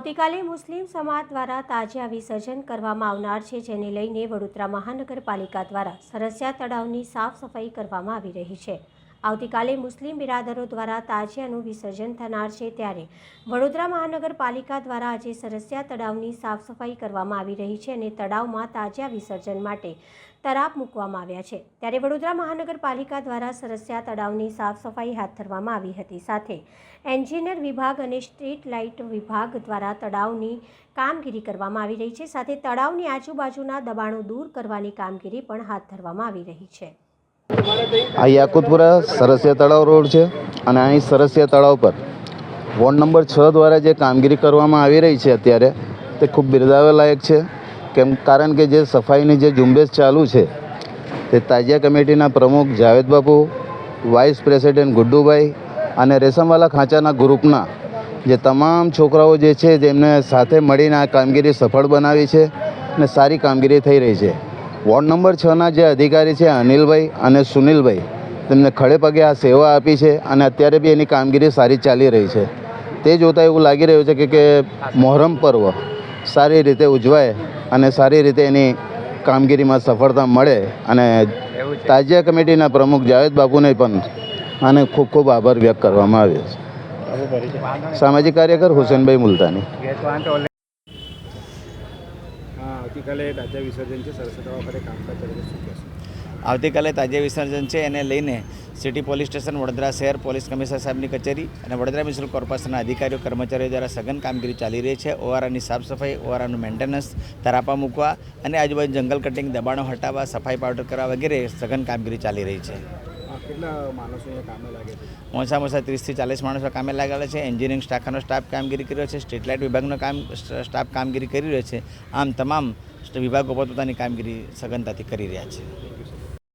આવતીકાલે મુસ્લિમ સમાજ દ્વારા તાજિયા વિસર્જન કરવામાં આવનાર છે, જેને લઈને વડોદરા મહાનગરપાલિકા દ્વારા સરસિયા તળાવની સાફ સફાઈ કરવામાં આવી રહી છે। આવતીકાલે મુસ્લિમ બિરાદરો દ્વારા તાજિયાનું વિસર્જન થનાર છે, ત્યારે વડોદરા મહાનગરપાલિકા દ્વારા આજે સરસિયા તળાવની સાફ સફાઈ કરવામાં આવી રહી છે અને તળાવમાં તાજિયા વિસર્જન માટે તરાપ મૂકવામાં આવ્યા છે। ત્યારે વડોદરા મહાનગરપાલિકા દ્વારા સરસિયા તળાવની સાફ સફાઈ હાથ ધરવામાં આવી હતી। સાથે એન્જિનિયર વિભાગ અને સ્ટ્રીટ લાઇટ વિભાગ દ્વારા તળાવની કામગીરી કરવામાં આવી રહી છે। સાથે તળાવની આજુબાજુના દબાણો દૂર કરવાની કામગીરી પણ હાથ ધરવામાં આવી રહી છે। આ યાકુતપુરા સરસિયા તળાવ રોડ છે અને અહીં સરસિયા તળાવ પર વોર્ડ નંબર 6 દ્વારા જે કામગીરી કરવામાં આવી રહી છે અત્યારે તે ખૂબ બિરદાવવા લાયક છે, કારણ કે જે સફાઈની જે ઝુંબેશ ચાલુ છે તે તાજિયા કમિટીના પ્રમુખ જાવેદ બાપુ, વાઇસ પ્રેસિડેન્ટ ગુડ્ડુભાઈ અને રેશમવાલા ખાંચાના ગ્રુપના જે તમામ છોકરાઓ જે છે તેમને સાથે મળીને આ કામગીરી સફળ બનાવી છે અને સારી કામગીરી થઈ રહી છે। વોર્ડ નંબર 6ના જે અધિકારી છે અનિલભાઈ અને સુનિલભાઈ, તેમને ખડે પગે આ સેવા આપી છે અને અત્યારે બી એની કામગીરી સારી ચાલી રહી છે। તે જોતાં એવું લાગી રહ્યું છે કે મોહરમ પર્વ સારી રીતે ઉજવાય અને સારી રીતે એની કામગીરીમાં સફળતા મળે અને તાજિયા કમિટીના પ્રમુખ જાવેદ બાપુને પણ આને ખૂબ ખૂબ આભાર વ્યક્ત કરવામાં આવ્યો છે। સામાજિક કાર્યકર હુસેનભાઈ મુલતાની। આવતીકાલે તાજિયા વિસર્જન છે, એને લઈને સિટી પોલીસ સ્ટેશન, વડોદરા શહેર પોલીસ કમિશનર સાહેબની કચેરી અને વડોદરા મ્યુનિસિપલ કોર્પોરેશનના અધિકારીઓ કર્મચારીઓ દ્વારા સઘન કામગીરી ચાલી રહી છે। ઓવારાની સાફ સફાઈ, ઓવારાનું મેન્ટેનન્સ, તરાપા મૂકવા અને આજુબાજુ જંગલ કટિંગ, દબાણો હટાવવા, સફાઈ પાવડર કરવા વગેરે સઘન કામગીરી ચાલી રહી છે। ઓછામાં ઓછા 30 થી 40 માણસો કામે લાગેલા છે। એન્જિનિયરિંગ શાખાનો સ્ટાફ કામગીરી કરી રહ્યો છે, સ્ટ્રીટ લાઇટ વિભાગનો સ્ટાફ કામગીરી કરી રહ્યો છે। આમ તમામ વિભાગો પોતપોતાની કામગીરી સઘનતાથી કરી રહ્યા છે।